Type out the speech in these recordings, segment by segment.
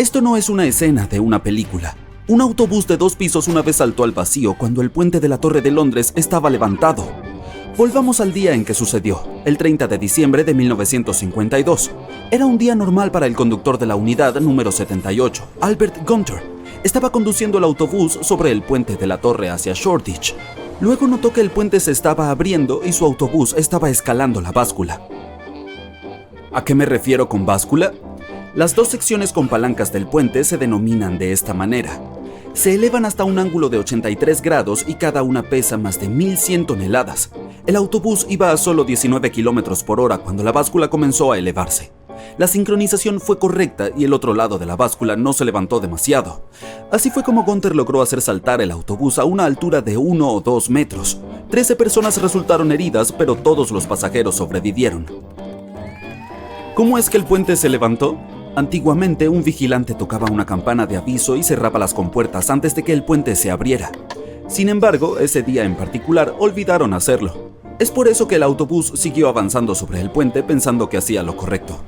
Esto no es una escena de una película. Un autobús de 2 pisos una vez saltó al vacío cuando el puente de la Torre de Londres estaba levantado. Volvamos al día en que sucedió, el 30 de diciembre de 1952. Era un día normal para el conductor de la unidad número 78, Albert Gunter. Estaba conduciendo el autobús sobre el puente de la Torre hacia Shoreditch. Luego notó que el puente se estaba abriendo y su autobús estaba escalando la báscula. ¿A qué me refiero con báscula? Las 2 secciones con palancas del puente se denominan de esta manera. Se elevan hasta un ángulo de 83 grados y cada una pesa más de 1100 toneladas. El autobús iba a solo 19 kilómetros por hora cuando la báscula comenzó a elevarse. La sincronización fue correcta y el otro lado de la báscula no se levantó demasiado. Así fue como Gunter logró hacer saltar el autobús a una altura de 1 o 2 metros. 13 personas resultaron heridas, pero todos los pasajeros sobrevivieron. ¿Cómo es que el puente se levantó? Antiguamente, un vigilante tocaba una campana de aviso y cerraba las compuertas antes de que el puente se abriera. Sin embargo, ese día en particular olvidaron hacerlo. Es por eso que el autobús siguió avanzando sobre el puente pensando que hacía lo correcto.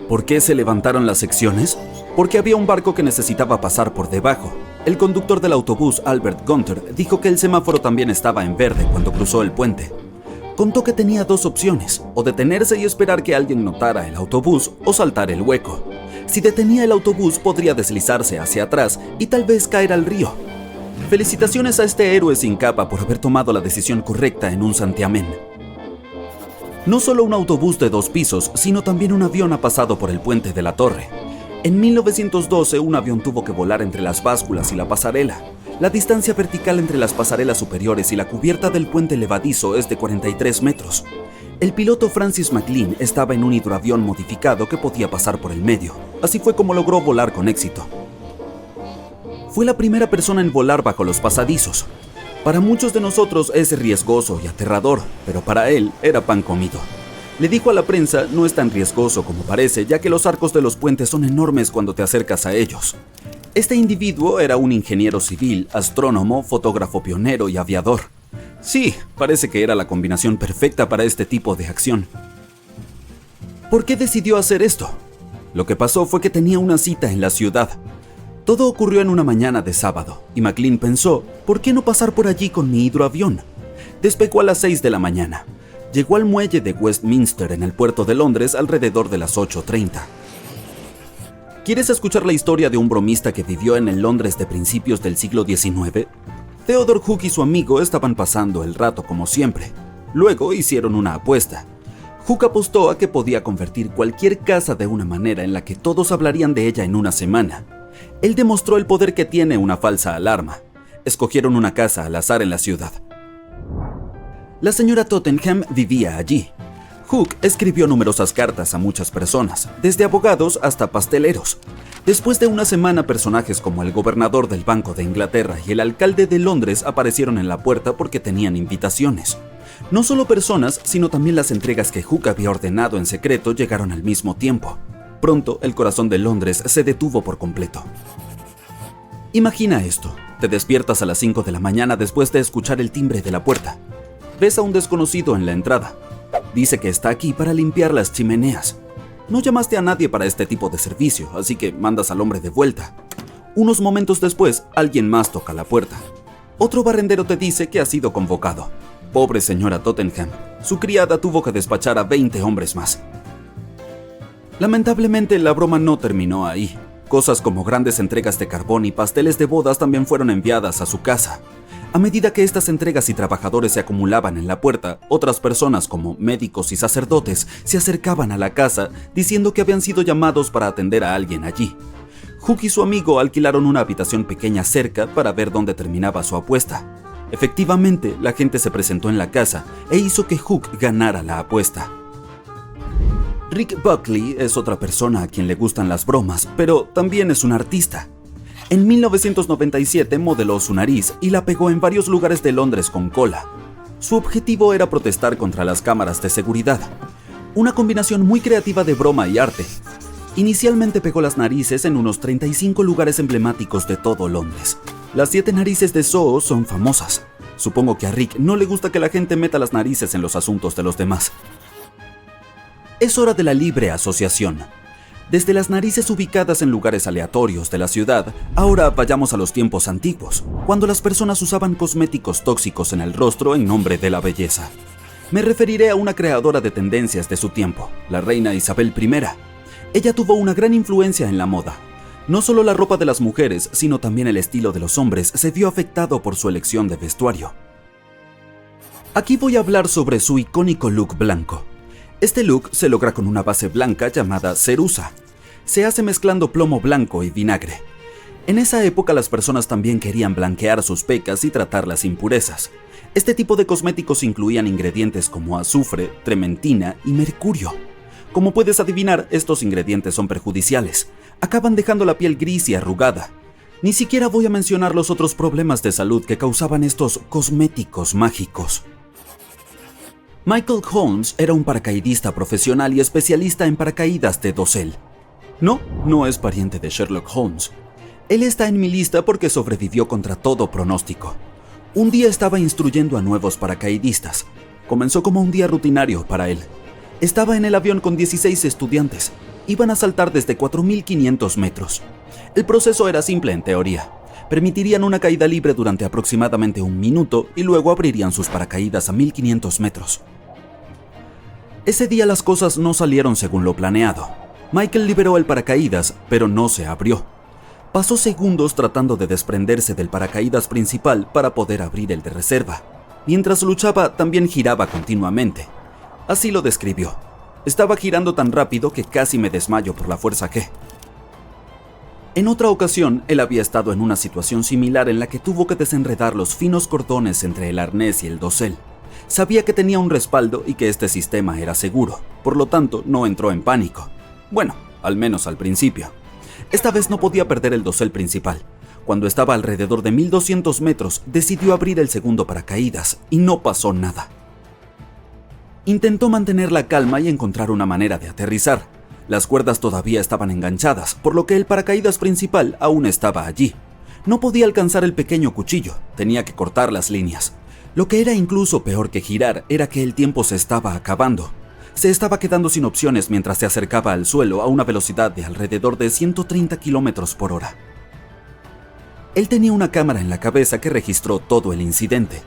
¿Por qué se levantaron las secciones? Porque había un barco que necesitaba pasar por debajo. El conductor del autobús, Albert Gunter, dijo que el semáforo también estaba en verde cuando cruzó el puente. Contó que tenía 2 opciones, o detenerse y esperar que alguien notara el autobús o saltar el hueco. Si detenía el autobús podría deslizarse hacia atrás y tal vez caer al río. Felicitaciones a este héroe sin capa por haber tomado la decisión correcta en un santiamén. No solo un autobús de 2 pisos, sino también un avión ha pasado por el puente de la Torre. En 1912 un avión tuvo que volar entre las básculas y la pasarela. La distancia vertical entre las pasarelas superiores y la cubierta del puente levadizo es de 43 metros. El piloto Francis McLean estaba en un hidroavión modificado que podía pasar por el medio. Así fue como logró volar con éxito. Fue la primera persona en volar bajo los pasadizos. Para muchos de nosotros es riesgoso y aterrador, pero para él era pan comido. Le dijo a la prensa, no es tan riesgoso como parece, ya que los arcos de los puentes son enormes cuando te acercas a ellos. Este individuo era un ingeniero civil, astrónomo, fotógrafo pionero y aviador. Sí, parece que era la combinación perfecta para este tipo de acción. ¿Por qué decidió hacer esto? Lo que pasó fue que tenía una cita en la ciudad. Todo ocurrió en una mañana de sábado, y McLean pensó, ¿por qué no pasar por allí con mi hidroavión? Despegó a las 6 de la mañana. Llegó al muelle de Westminster en el puerto de Londres alrededor de las 8:30. ¿Quieres escuchar la historia de un bromista que vivió en el Londres de principios del siglo XIX? Theodore Hook y su amigo estaban pasando el rato como siempre. Luego hicieron una apuesta. Hook apostó a que podía convertir cualquier casa de una manera en la que todos hablarían de ella en una semana. Él demostró el poder que tiene una falsa alarma. Escogieron una casa al azar en la ciudad. La señora Tottenham vivía allí. Hook escribió numerosas cartas a muchas personas, desde abogados hasta pasteleros. Después de una semana, personajes como el gobernador del Banco de Inglaterra y el alcalde de Londres aparecieron en la puerta porque tenían invitaciones. No solo personas, sino también las entregas que Hook había ordenado en secreto llegaron al mismo tiempo. Pronto, el corazón de Londres se detuvo por completo. Imagina esto: te despiertas a las 5 de la mañana después de escuchar el timbre de la puerta. Ves a un desconocido en la entrada. Dice que está aquí para limpiar las chimeneas. No llamaste a nadie para este tipo de servicio, así que mandas al hombre de vuelta. Unos momentos después, alguien más toca la puerta. Otro barrendero te dice que ha sido convocado. Pobre señora Tottenham, su criada tuvo que despachar a 20 hombres más. Lamentablemente, la broma no terminó ahí. Cosas como grandes entregas de carbón y pasteles de bodas también fueron enviadas a su casa. A medida que estas entregas y trabajadores se acumulaban en la puerta, otras personas como médicos y sacerdotes se acercaban a la casa diciendo que habían sido llamados para atender a alguien allí. Hook y su amigo alquilaron una habitación pequeña cerca para ver dónde terminaba su apuesta. Efectivamente, la gente se presentó en la casa e hizo que Hook ganara la apuesta. Rick Buckley es otra persona a quien le gustan las bromas, pero también es un artista. En 1997 modeló su nariz y la pegó en varios lugares de Londres con cola. Su objetivo era protestar contra las cámaras de seguridad. Una combinación muy creativa de broma y arte. Inicialmente pegó las narices en unos 35 lugares emblemáticos de todo Londres. Las 7 narices de Soho son famosas. Supongo que a Rick no le gusta que la gente meta las narices en los asuntos de los demás. Es hora de la libre asociación. Desde las narices ubicadas en lugares aleatorios de la ciudad, ahora vayamos a los tiempos antiguos, cuando las personas usaban cosméticos tóxicos en el rostro en nombre de la belleza. Me referiré a una creadora de tendencias de su tiempo, la reina Isabel I. Ella tuvo una gran influencia en la moda. No solo la ropa de las mujeres, sino también el estilo de los hombres se vio afectado por su elección de vestuario. Aquí voy a hablar sobre su icónico look blanco. Este look se logra con una base blanca llamada ceruza. Se hace mezclando plomo blanco y vinagre. En esa época las personas también querían blanquear sus pecas y tratar las impurezas. Este tipo de cosméticos incluían ingredientes como azufre, trementina y mercurio. Como puedes adivinar, estos ingredientes son perjudiciales. Acaban dejando la piel gris y arrugada. Ni siquiera voy a mencionar los otros problemas de salud que causaban estos cosméticos mágicos. Michael Holmes era un paracaidista profesional y especialista en paracaídas de dosel. No es pariente de Sherlock Holmes. Él está en mi lista porque sobrevivió contra todo pronóstico. Un día estaba instruyendo a nuevos paracaidistas. Comenzó como un día rutinario para él. Estaba en el avión con 16 estudiantes. Iban a saltar desde 4.500 metros. El proceso era simple en teoría. Permitirían una caída libre durante aproximadamente 1 minuto y luego abrirían sus paracaídas a 1.500 metros. Ese día las cosas no salieron según lo planeado. Michael liberó el paracaídas, pero no se abrió. Pasó segundos tratando de desprenderse del paracaídas principal para poder abrir el de reserva. Mientras luchaba, también giraba continuamente. Así lo describió. Estaba girando tan rápido que casi me desmayo por la fuerza G. En otra ocasión, él había estado en una situación similar en la que tuvo que desenredar los finos cordones entre el arnés y el dosel. Sabía que tenía un respaldo y que este sistema era seguro, por lo tanto no entró en pánico. Bueno, al menos al principio. Esta vez no podía perder el dosel principal. Cuando estaba alrededor de 1.200 metros, decidió abrir el segundo paracaídas y no pasó nada. Intentó mantener la calma y encontrar una manera de aterrizar. Las cuerdas todavía estaban enganchadas, por lo que el paracaídas principal aún estaba allí. No podía alcanzar el pequeño cuchillo, tenía que cortar las líneas. Lo que era incluso peor que girar era que el tiempo se estaba acabando. Se estaba quedando sin opciones mientras se acercaba al suelo a una velocidad de alrededor de 130 km por hora. Él tenía una cámara en la cabeza que registró todo el incidente.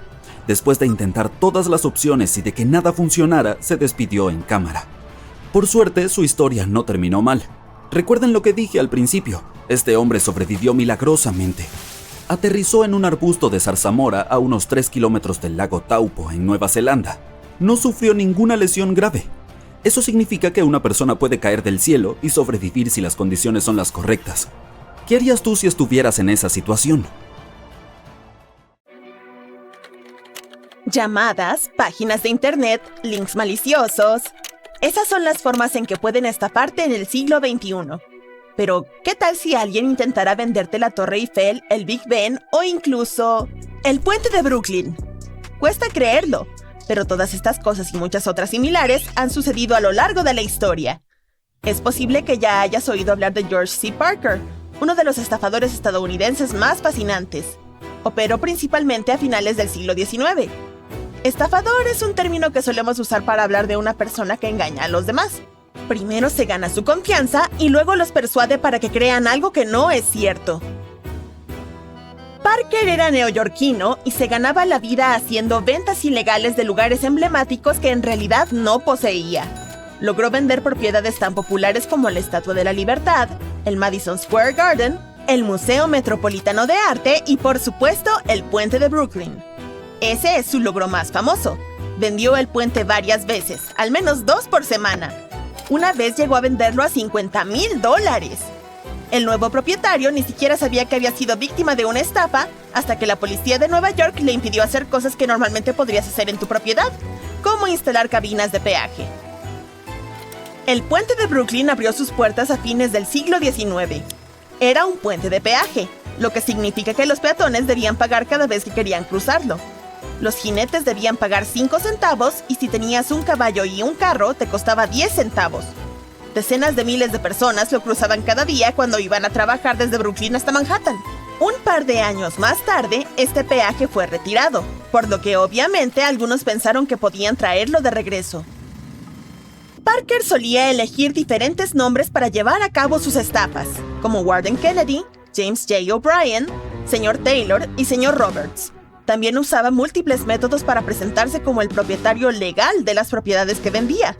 Después de intentar todas las opciones y de que nada funcionara, se despidió en cámara. Por suerte, su historia no terminó mal. Recuerden lo que dije al principio, este hombre sobrevivió milagrosamente. Aterrizó en un arbusto de zarzamora a unos 3 kilómetros del lago Taupo, en Nueva Zelanda. No sufrió ninguna lesión grave. Eso significa que una persona puede caer del cielo y sobrevivir si las condiciones son las correctas. ¿Qué harías tú si estuvieras en esa situación? Llamadas, páginas de internet, links maliciosos. Esas son las formas en que pueden estafarte en el siglo XXI. Pero, ¿qué tal si alguien intentara venderte la Torre Eiffel, el Big Ben o incluso el puente de Brooklyn? Cuesta creerlo, pero todas estas cosas y muchas otras similares han sucedido a lo largo de la historia. Es posible que ya hayas oído hablar de George C. Parker, uno de los estafadores estadounidenses más fascinantes. Operó principalmente a finales del siglo XIX. Estafador es un término que solemos usar para hablar de una persona que engaña a los demás. Primero se gana su confianza y luego los persuade para que crean algo que no es cierto. Parker era neoyorquino y se ganaba la vida haciendo ventas ilegales de lugares emblemáticos que en realidad no poseía. Logró vender propiedades tan populares como la Estatua de la Libertad, el Madison Square Garden, el Museo Metropolitano de Arte y, por supuesto, el puente de Brooklyn. Ese es su logro más famoso. Vendió el puente varias veces, al menos 2 por semana. Una vez llegó a venderlo a $50,000. El nuevo propietario ni siquiera sabía que había sido víctima de una estafa hasta que la policía de Nueva York le impidió hacer cosas que normalmente podrías hacer en tu propiedad, como instalar cabinas de peaje. El puente de Brooklyn abrió sus puertas a fines del siglo XIX. Era un puente de peaje, lo que significa que los peatones debían pagar cada vez que querían cruzarlo. Los jinetes debían pagar 5 centavos y si tenías un caballo y un carro te costaba 10 centavos. Decenas de miles de personas lo cruzaban cada día cuando iban a trabajar desde Brooklyn hasta Manhattan. Un par de años más tarde, este peaje fue retirado, por lo que obviamente algunos pensaron que podían traerlo de regreso. Parker solía elegir diferentes nombres para llevar a cabo sus estafas, como Warden Kennedy, James J. O'Brien, Sr. Taylor y Sr. Roberts. También usaba múltiples métodos para presentarse como el propietario legal de las propiedades que vendía.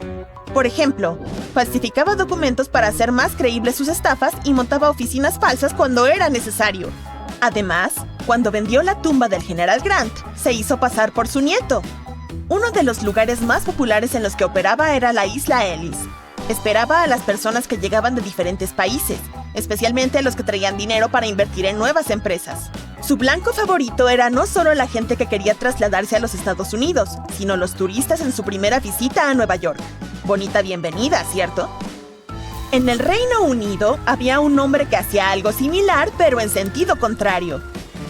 Por ejemplo, falsificaba documentos para hacer más creíbles sus estafas y montaba oficinas falsas cuando era necesario. Además, cuando vendió la tumba del general Grant, se hizo pasar por su nieto. Uno de los lugares más populares en los que operaba era la isla Ellis. Esperaba a las personas que llegaban de diferentes países, especialmente a los que traían dinero para invertir en nuevas empresas. Su blanco favorito era no solo la gente que quería trasladarse a los Estados Unidos, sino los turistas en su primera visita a Nueva York. Bonita bienvenida, ¿cierto? En el Reino Unido había un hombre que hacía algo similar, pero en sentido contrario.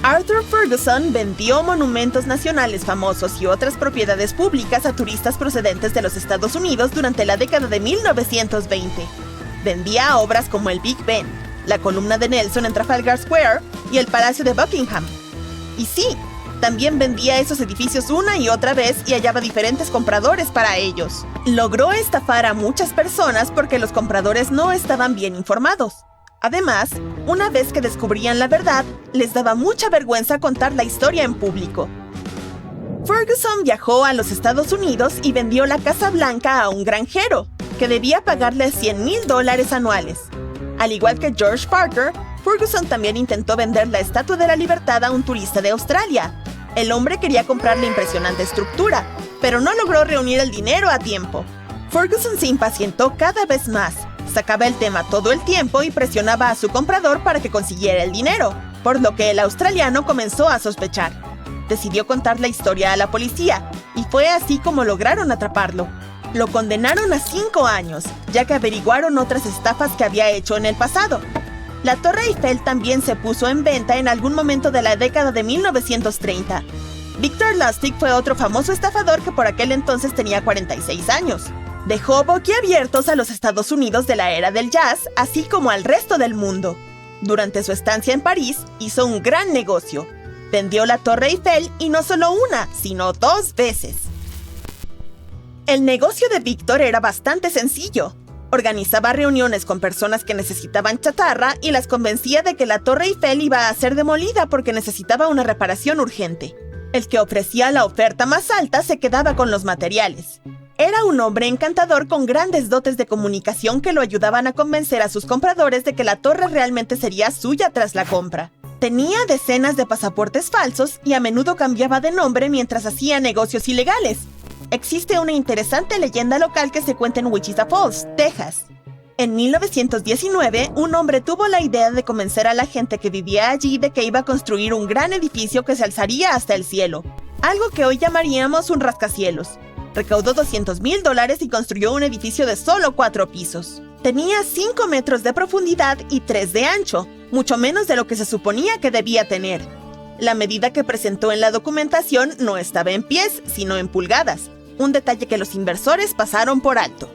Arthur Ferguson vendió monumentos nacionales famosos y otras propiedades públicas a turistas procedentes de los Estados Unidos durante la década de 1920. Vendía obras como el Big Ben, la columna de Nelson en Trafalgar Square y el Palacio de Buckingham. Y sí, también vendía esos edificios una y otra vez y hallaba diferentes compradores para ellos. Logró estafar a muchas personas porque los compradores no estaban bien informados. Además, una vez que descubrían la verdad, les daba mucha vergüenza contar la historia en público. Ferguson viajó a los Estados Unidos y vendió la Casa Blanca a un granjero, que debía pagarle $100,000 anuales. Al igual que George Parker, Ferguson también intentó vender la Estatua de la Libertad a un turista de Australia. El hombre quería comprar la impresionante estructura, pero no logró reunir el dinero a tiempo. Ferguson se impacientó cada vez más. Sacaba el tema todo el tiempo y presionaba a su comprador para que consiguiera el dinero, por lo que el australiano comenzó a sospechar. Decidió contar la historia a la policía, y fue así como lograron atraparlo. Lo condenaron a 5 años, ya que averiguaron otras estafas que había hecho en el pasado. La Torre Eiffel también se puso en venta en algún momento de la década de 1930. Victor Lustig fue otro famoso estafador que por aquel entonces tenía 46 años. Dejó boquiabiertos a los Estados Unidos de la era del jazz, así como al resto del mundo. Durante su estancia en París, hizo un gran negocio. Vendió la Torre Eiffel y no solo una, sino 2 veces. El negocio de Victor era bastante sencillo. Organizaba reuniones con personas que necesitaban chatarra y las convencía de que la Torre Eiffel iba a ser demolida porque necesitaba una reparación urgente. El que ofrecía la oferta más alta se quedaba con los materiales. Era un hombre encantador con grandes dotes de comunicación que lo ayudaban a convencer a sus compradores de que la torre realmente sería suya tras la compra. Tenía decenas de pasaportes falsos y a menudo cambiaba de nombre mientras hacía negocios ilegales. Existe una interesante leyenda local que se cuenta en Wichita Falls, Texas. En 1919, un hombre tuvo la idea de convencer a la gente que vivía allí de que iba a construir un gran edificio que se alzaría hasta el cielo, algo que hoy llamaríamos un rascacielos. Recaudó $200,000 y construyó un edificio de solo 4 pisos. Tenía 5 metros de profundidad y 3 de ancho, mucho menos de lo que se suponía que debía tener. La medida que presentó en la documentación no estaba en pies, sino en pulgadas, un detalle que los inversores pasaron por alto.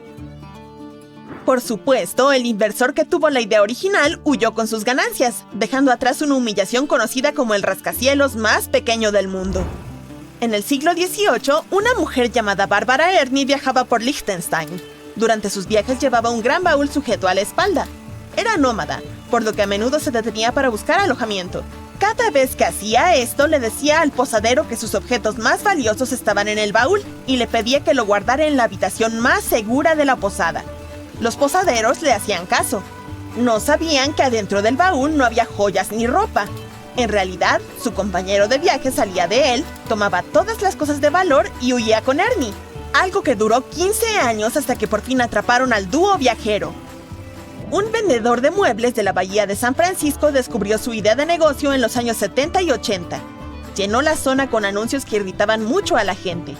Por supuesto, el inversor que tuvo la idea original huyó con sus ganancias, dejando atrás una humillación conocida como el rascacielos más pequeño del mundo. En el siglo XVIII, una mujer llamada Bárbara Ernie viajaba por Liechtenstein. Durante sus viajes llevaba un gran baúl sujeto a la espalda. Era nómada, por lo que a menudo se detenía para buscar alojamiento. Cada vez que hacía esto, le decía al posadero que sus objetos más valiosos estaban en el baúl y le pedía que lo guardara en la habitación más segura de la posada. Los posaderos le hacían caso. No sabían que adentro del baúl no había joyas ni ropa. En realidad, su compañero de viaje salía de él, tomaba todas las cosas de valor y huía con Ernie. Algo que duró 15 años hasta que por fin atraparon al dúo viajero. Un vendedor de muebles de la bahía de San Francisco descubrió su idea de negocio en los años 70 y 80. Llenó la zona con anuncios que irritaban mucho a la gente.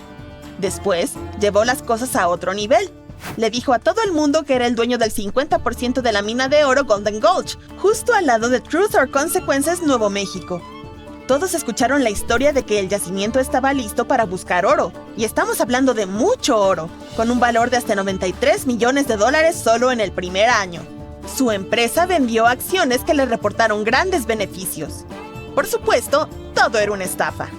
Después, llevó las cosas a otro nivel. Le dijo a todo el mundo que era el dueño del 50% de la mina de oro Golden Gulch, justo al lado de Truth or Consequences, Nuevo México. Todos escucharon la historia de que el yacimiento estaba listo para buscar oro, y estamos hablando de mucho oro, con un valor de hasta $93 millones solo en el primer año. Su empresa vendió acciones que le reportaron grandes beneficios. Por supuesto, todo era una estafa.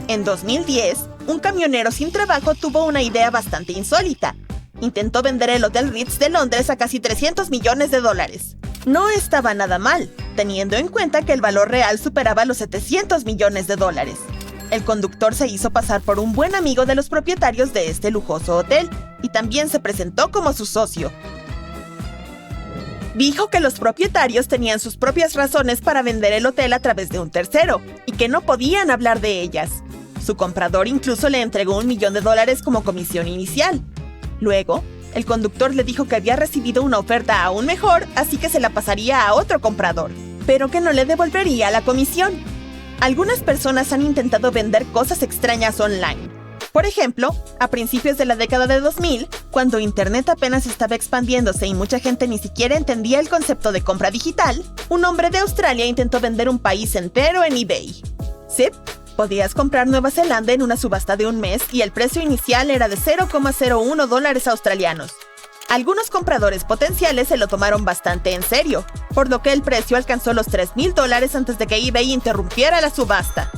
En 2010, un camionero sin trabajo tuvo una idea bastante insólita. intentó vender el Hotel Ritz de Londres a casi $300 millones. No estaba nada mal, teniendo en cuenta que el valor real superaba los $700 millones. El conductor se hizo pasar por un buen amigo de los propietarios de este lujoso hotel y también se presentó como su socio. Dijo que los propietarios tenían sus propias razones para vender el hotel a través de un tercero y que no podían hablar de ellas. Su comprador incluso le entregó $1 millón como comisión inicial. Luego, el conductor le dijo que había recibido una oferta aún mejor, así que se la pasaría a otro comprador, pero que no le devolvería la comisión. Algunas personas han intentado vender cosas extrañas online. Por ejemplo, a principios de la década de 2000, cuando Internet apenas estaba expandiéndose y mucha gente ni siquiera entendía el concepto de compra digital, un hombre de Australia intentó vender un país entero en eBay. Sí, podías comprar Nueva Zelanda en una subasta de un mes y el precio inicial era de $0,01 australianos. Algunos compradores potenciales se lo tomaron bastante en serio, por lo que el precio alcanzó los $3,000 antes de que eBay interrumpiera la subasta.